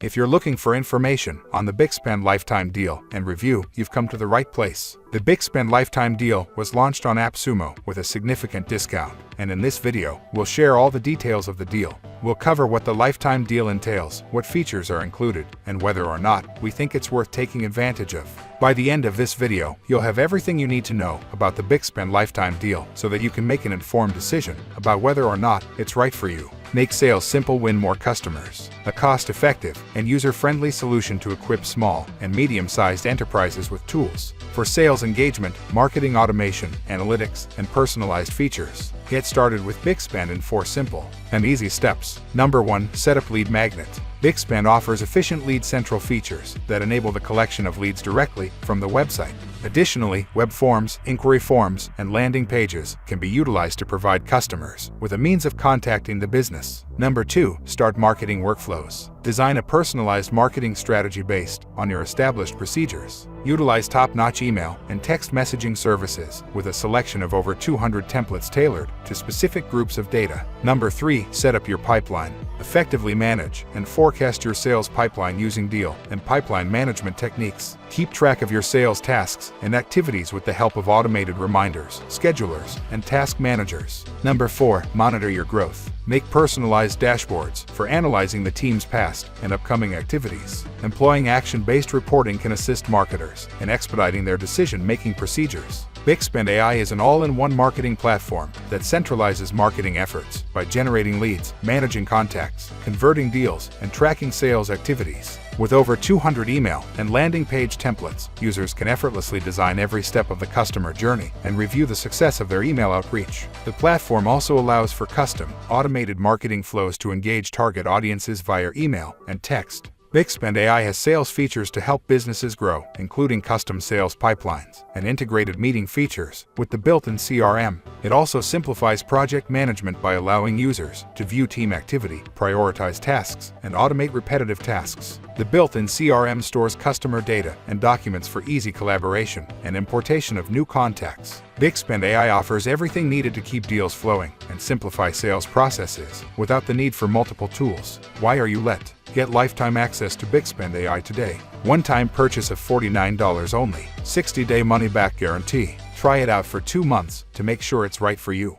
If you're looking for information on the Bixpand Lifetime Deal and Review, you've come to the right place. The Bixpand Lifetime Deal was launched on Appsumo with a significant discount, and in this video, we'll share all the details of the deal. We'll cover what the lifetime deal entails, what features are included, and whether or not we think it's worth taking advantage of. By the end of this video, you'll have everything you need to know about the Bixpand Lifetime Deal so that you can make an informed decision about whether or not it's right for you. Make sales simple, win more customers. A cost-effective and user-friendly solution to equip small and medium-sized enterprises with tools for sales engagement, marketing automation, analytics, and personalized features. Get started with Bixpand in 4 simple and easy steps. Number 1. Set up lead magnet. Bixpand offers efficient lead central features that enable the collection of leads directly from the website. Additionally, web forms, inquiry forms, and landing pages can be utilized to provide customers with a means of contacting the business. Number 2. Start marketing workflows. Design a personalized marketing strategy based on your established procedures. Utilize top-notch email and text messaging services with a selection of over 200 templates tailored to specific groups of data. Number 3. Set up your pipeline. Effectively manage and forecast your sales pipeline using deal and pipeline management techniques. Keep track of your sales tasks and activities with the help of automated reminders, schedulers, and task managers. Number 4. Monitor your growth. Make personalized dashboards for analyzing the team's past and upcoming activities. Employing action-based reporting can assist marketers in expediting their decision-making procedures. Bixpand.ai is an all-in-one marketing platform that centralizes marketing efforts by generating leads, managing contacts, converting deals, and tracking sales activities. With over 200 email and landing page templates, users can effortlessly design every step of the customer journey and review the success of their email outreach. The platform also allows for custom, automated marketing flows to engage target audiences via email and text. Bixpand.ai has sales features to help businesses grow, including custom sales pipelines and integrated meeting features with the built-in CRM. It also simplifies project management by allowing users to view team activity, prioritize tasks, and automate repetitive tasks. The built-in CRM stores customer data and documents for easy collaboration and importation of new contacts. Bixpand.ai offers everything needed to keep deals flowing and simplify sales processes without the need for multiple tools. Why are you let? Get lifetime access to Bixpand.ai today. One-time purchase of $49 only. 60-day money-back guarantee. Try it out for 2 months to make sure it's right for you.